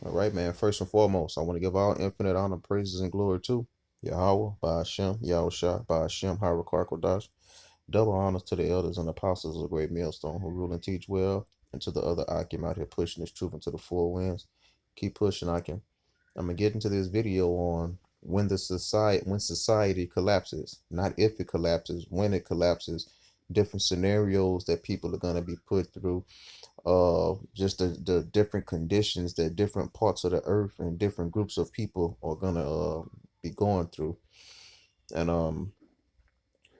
All right, man. First and foremost, I want to give all infinite honor, praises, and glory to Yahweh, Ba'ashem, Yahushua, Ba'ashem, Hyrachar. Double honors to the elders and apostles of the great millstone who rule and teach well, and to the other Akim out here pushing this truth into the four winds. Keep pushing, Akim. I'm gonna get into this video on when society collapses, not if it collapses, when it collapses, different scenarios that people are gonna be put through, just the different conditions that different parts of the earth and different groups of people are gonna be going through. And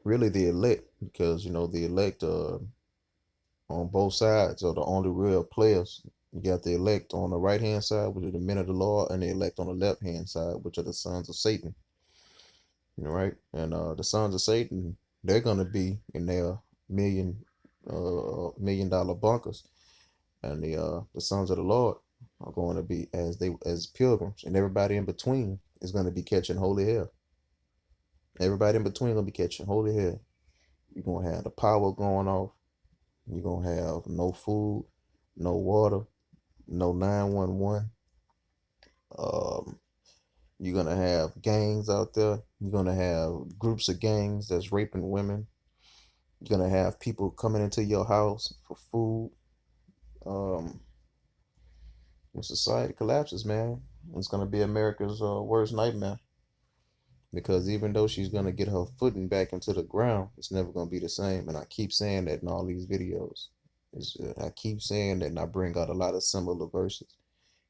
really the elect, because the elect on both sides are the only real players. You got the elect on the right hand side, which are the men of the Lord, and the elect on the left hand side, which are the sons of Satan. Right? And the sons of Satan, they're gonna be in their $1 million bunkers, and the sons of the Lord are going to be as pilgrims, and everybody in between is going to be catching holy hell. Everybody in between gonna be catching holy hell. You're gonna have the power going off. You're gonna have no food, no water, no 911. Um, you're gonna have gangs out there. You're gonna have groups of gangs that's raping women. You're gonna have people coming into your house for food. Um, when society collapses, man, it's gonna be America's worst nightmare. Because even though she's gonna get her footing back into the ground, it's never gonna be the same. And I keep saying that in all these videos. I keep saying that, and I bring out a lot of similar verses.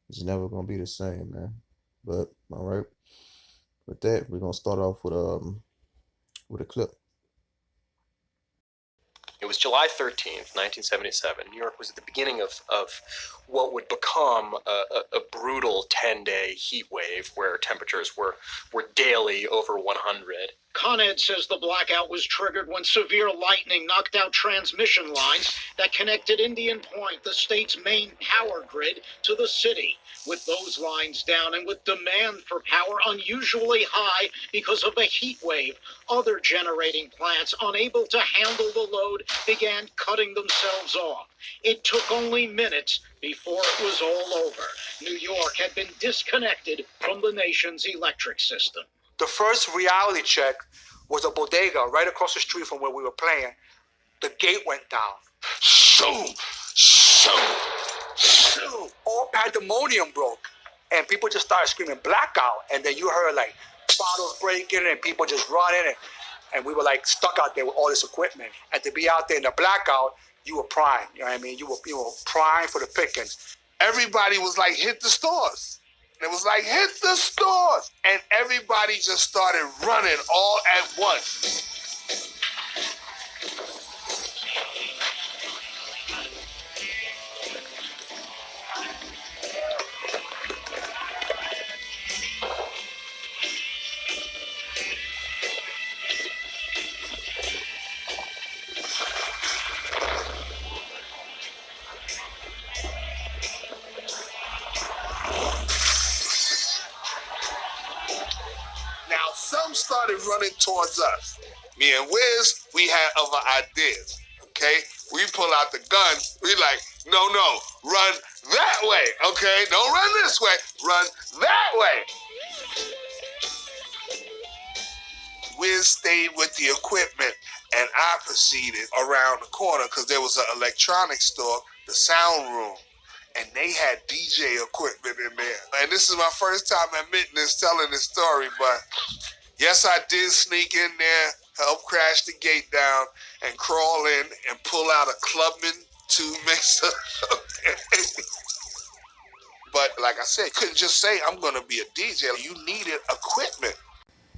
It's never gonna be the same, man. But all right, with that, we're gonna start off with a clip. It was July 13th, 1977. New York was at the beginning of what would become a brutal 10-day heat wave where temperatures were daily over 100. Con Ed says the blackout was triggered when severe lightning knocked out transmission lines that connected Indian Point, the state's main power grid, to the city. With those lines down and with demand for power unusually high because of the heat wave, other generating plants, unable to handle the load, began cutting themselves off. It took only minutes before it was all over. New York had been disconnected from the nation's electric system. The first reality check was a bodega right across the street from where we were playing. The gate went down. Shoo! Shoo! Shoo! All pandemonium broke. And people just started screaming blackout. And then you heard like bottles breaking and people just running. And we were like stuck out there with all this equipment. And to be out there in the blackout, you were prime. You know what I mean? You were prime for the pickings. Everybody was like, hit the stores. And it was like, hit the stores. And everybody just started running all at once. Some started running towards us. Me and Wiz, we had other ideas, okay? We pull out the gun, we like, no, run that way, okay? Don't run this way, run that way. Wiz stayed with the equipment, and I proceeded around the corner because there was an electronics store, the sound room. And they had DJ equipment in there. And this is my first time admitting this, telling this story, but yes, I did sneak in there, help crash the gate down, and crawl in and pull out a Clubman 2 mixer. But like I said, couldn't just say I'm going to be a DJ. You needed equipment.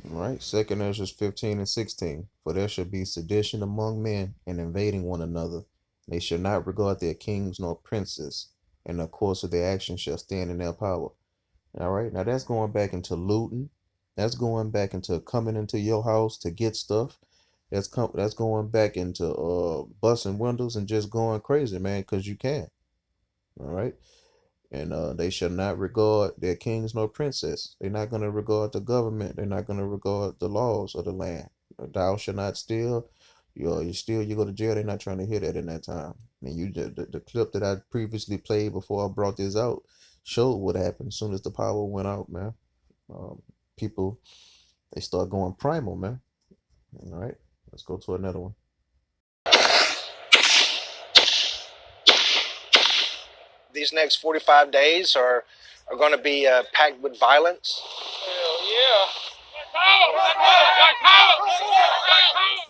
All right, 2 Ezra 15 and 16. For there shall be sedition among men and invading one another. They shall not regard their kings nor princes, and the course of their actions shall stand in their power. All right, now that's going back into looting. That's going back into coming into your house to get stuff. That's going back into busting windows and just going crazy, man, because you can. All right. And they shall not regard their kings nor princes. They're not going to regard the government. They're not going to regard the laws of the land. Thou shall not steal. You steal, you go to jail. They're not trying to hear that in that time. I mean, the clip that I previously played before I brought this out showed what happened as soon as the power went out, man. People, they start going primal, man. All right, let's go to another one. These next 45 days are going to be packed with violence. Hell yeah.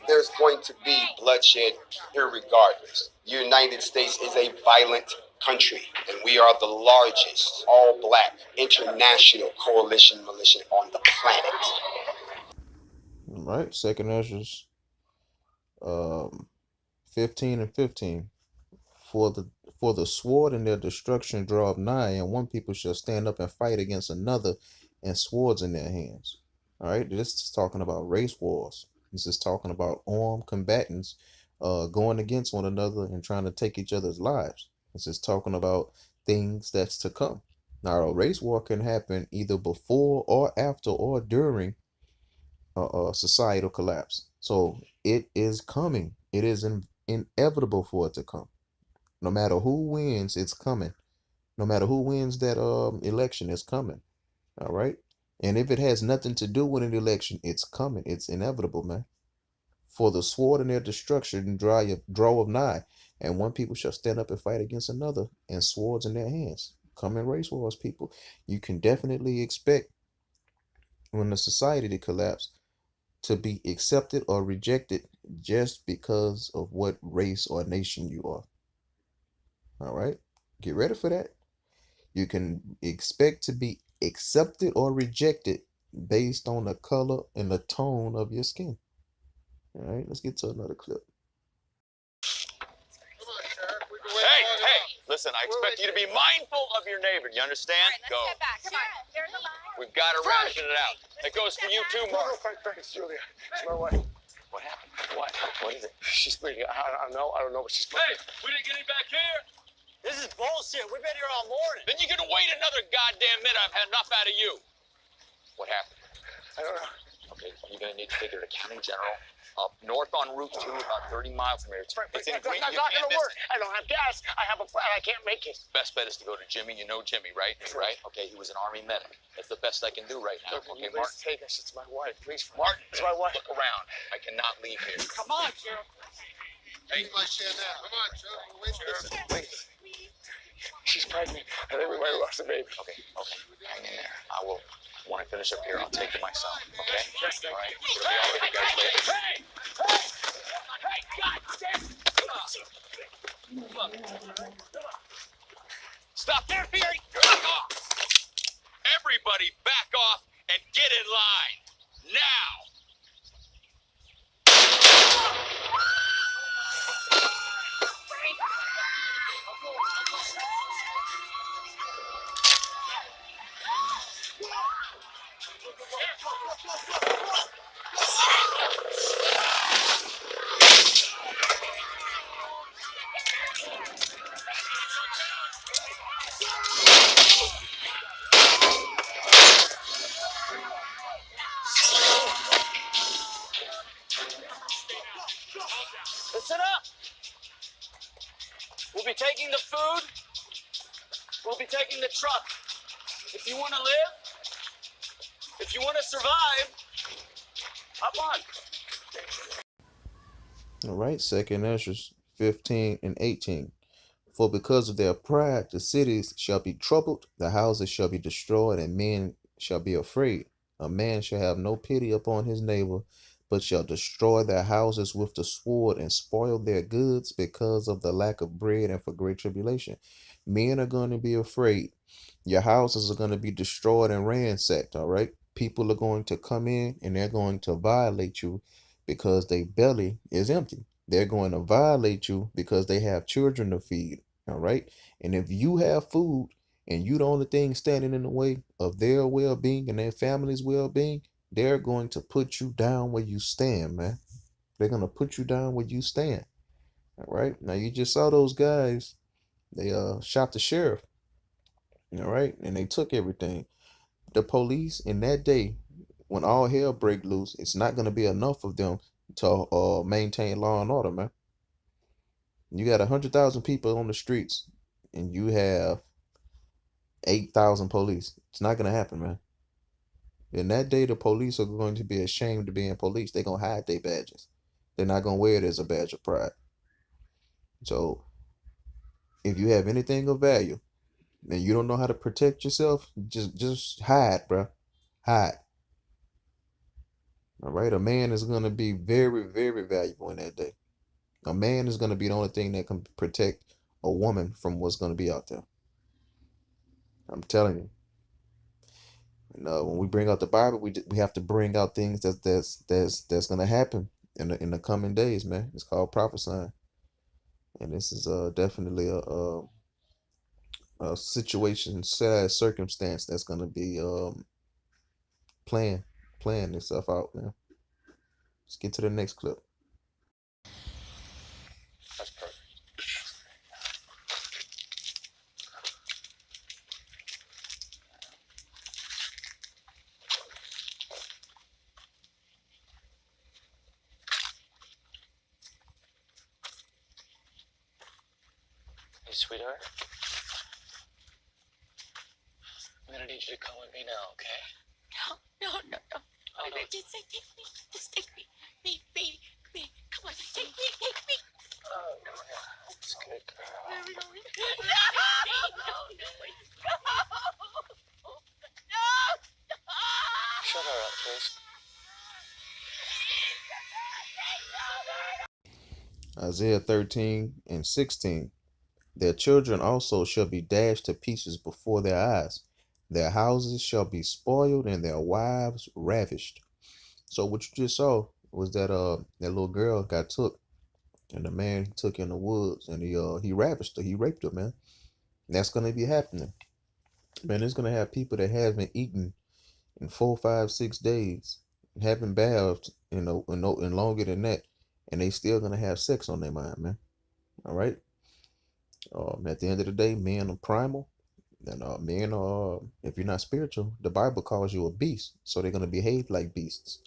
There's going to be bloodshed irregardless. The United States is a violent country, and we are the largest all-black international coalition militia on the planet. All right, 2nd Ezra 15 and 15. For the sword and their destruction draw up nigh, and one people shall stand up and fight against another, and swords in their hands. All right, this is talking about race wars. This is talking about armed combatants going against one another and trying to take each other's lives. This is talking about things that's to come. Now, a race war can happen either before or after or during societal collapse. So it is coming. It is inevitable for it to come. No matter who wins, it's coming. No matter who wins that election, it's coming. All right. And if it has nothing to do with an election, it's coming. It's inevitable, man. For the sword and their destruction draw of nigh, and one people shall stand up and fight against another, and swords in their hands. Coming race wars, people. You can definitely expect when the society to collapse to be accepted or rejected just because of what race or nation you are. All right, get ready for that. You can expect to be accepted or rejected based on the color and the tone of your skin. All right, let's get to another clip. Hey, listen, I expect you to be mindful of your neighbor. You understand? All right, let's get back. Come on. Here's the line. We've got to ration it out. That goes for you too, Mark. Thanks, Julia. It's my wife. What happened? What? What is it? She's bleeding. I don't know, but she's bleeding. Hey, we didn't get him back here. This is bullshit. We've been here all morning. Then you can wait another goddamn minute. I've had enough out of you. What happened? I don't know. Okay, you're gonna need to take her to County General, up north on Route 2, about 30 miles from here. It's in green. That's not going to work. I don't have gas. I have a flat. I can't make it. Best bet is to go to Jimmy. You know Jimmy, right? Right? Okay, he was an Army medic. That's the best I can do right now. Okay, Please Martin. take us. It's my wife. Please. Martin, It's my wife. look around. I cannot leave here. Come on, Sheriff. Hey, my share now. Come on, Sheriff. Wait for this. Please. She's pregnant. I think we might have lost the baby. okay, hang in there. I will. When I finish up here, I'll take her myself. Okay? Yes, All right. It'll be all right, you guys later. Stop there, Fury! Back off! Everybody back off and get in line. Now! Listen up. We'll be taking the food. We'll be taking the truck. If you want to live, if you want to survive, hop on. All right, 2nd Ezra 15 and 18. For because of their pride, the cities shall be troubled, the houses shall be destroyed, and men shall be afraid. A man shall have no pity upon his neighbor, but shall destroy their houses with the sword and spoil their goods because of the lack of bread and for great tribulation. Men are going to be afraid. Your houses are going to be destroyed and ransacked, all right? People are going to come in and they're going to violate you because their belly is empty. They're going to violate you because they have children to feed, all right? And if you have food and you the only thing standing in the way of their well-being and their family's well-being, they're going to put you down where you stand, man. They're going to put you down where you stand, all right? Now, you just saw those guys. They shot the sheriff, all right? And they took everything. The police in that day, when all hell break loose, it's not going to be enough of them to maintain law and order, man. You got 100,000 people on the streets, and you have 8,000 police. It's not gonna happen, man. In that day, the police are going to be ashamed of being police. They're gonna hide their badges. They're not gonna wear it as a badge of pride. So if you have anything of value and you don't know how to protect yourself, just hide, bro. Hide. All right. A man is gonna be very, very valuable in that day. A man is gonna be the only thing that can protect a woman from what's gonna be out there. I'm telling you. And, when we bring out the Bible, we have to bring out things that's gonna happen in the coming days, man. It's called prophesying, and this is definitely a situation, sad circumstance that's gonna be playing itself out, man. Let's get to the next clip. That's perfect. Hey, sweetheart. I'm gonna need you to come with me now, okay? No. Oh, no. Just take me. Just take me. Me. Come on, take me. Oh, no. It's good, girl. Where are we going? Shut her up, please. Isaiah 13:16. Their children also shall be dashed to pieces before their eyes. Their houses shall be spoiled and their wives ravished. So what you just saw was that that little girl got took, and the man took in the woods, and he ravished her, he raped her, man. And that's gonna be happening, man. It's gonna have people that haven't eaten in 4, 5, 6 days, haven't bathed, and longer than that, and they still gonna have sex on their mind, man. All right. At the end of the day, men are primal, and men are, if you're not spiritual, the Bible calls you a beast, so they're gonna behave like beasts.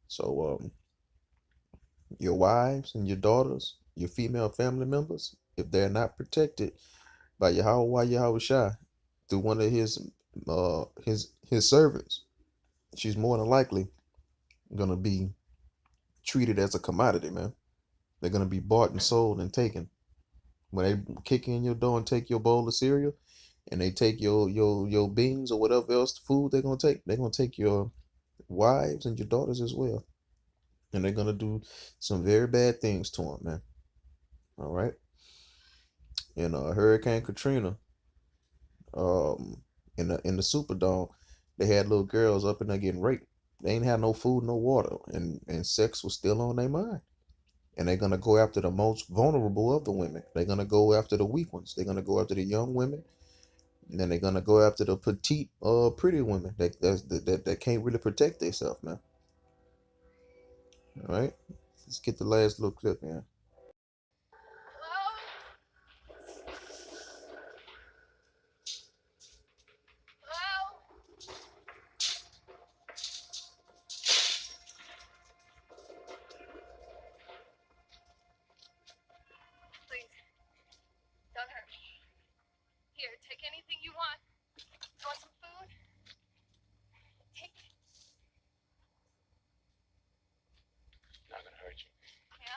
So your wives and your daughters, your female family members, if they're not protected by Yahweh Shai through one of his servants, she's more than likely gonna be treated as a commodity, man. They're gonna be bought and sold and taken. When they kick in your door and take your bowl of cereal, and they take your beans or whatever else food they're gonna take your wives and your daughters as well, and they're gonna do some very bad things to them, man. All right. And Hurricane Katrina, in the Superdome, they had little girls up in there getting raped. They ain't had no food, no water, and sex was still on their mind. And they're gonna go after the most vulnerable of the women. They're gonna go after the weak ones. They're gonna go after the young women, and then they're gonna go after the petite, pretty women that can't really protect themselves, man. All right, let's get the last little clip here. Don't hurt me. Here, take anything you want. You want some food? Take it. Not gonna hurt you. Yeah?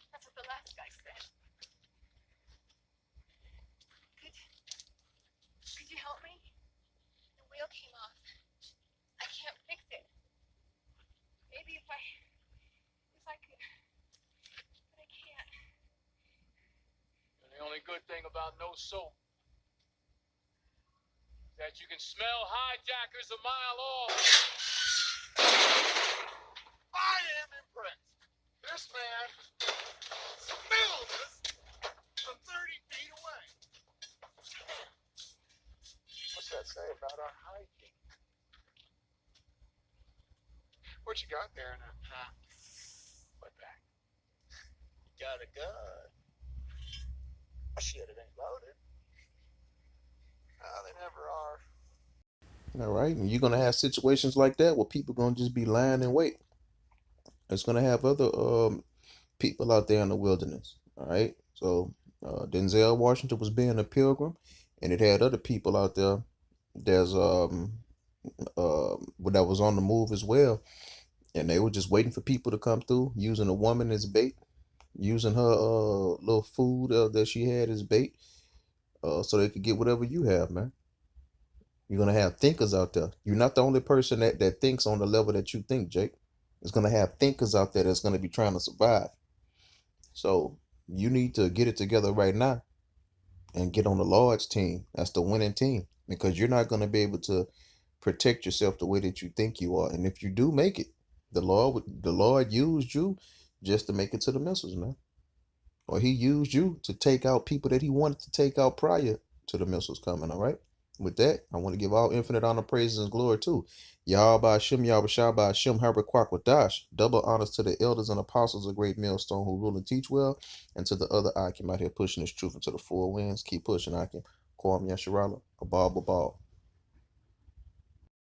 That's what the last guy said. Could you help me? The wheel came off. I can't fix it. Maybe if I could. But I can't. And the only good thing about no soap is that you can smell hijackers a mile off. I am impressed. This man smells us from 30 feet away. What's that say about our hygiene? What you got there in that what bag? You got a gun. Oh, shit, it ain't loaded. They never are. All right, and you're gonna have situations like that where people gonna just be lying in wait. It's gonna have other people out there in the wilderness. All right, so Denzel Washington was being a pilgrim, and it had other people out there There's that was on the move as well, and they were just waiting for people to come through, using a woman as bait, using her little food that she had as bait, so they could get whatever you have, man. You're gonna have thinkers out there. You're not the only person that thinks on the level that you think, Jake. It's gonna have thinkers out there that's gonna be trying to survive. So you need to get it together right now and get on the Lord's team. That's the winning team, because you're not gonna be able to protect yourself the way that you think you are. And if you do make it, the Lord used you just to make it to the missiles, man. Or he used you to take out people that he wanted to take out prior to the missiles coming, all right? With that, I want to give all infinite honor, praises, and glory too. Yahweh Hashem, Yahweh Shabbat Hashem, Habrakwak. Double honors to the elders and apostles of Great Millstone who rule and teach well, and to the other Akim out here pushing this truth into the four winds. Keep pushing, Akim. Kwam Yasharala, Abal Babal.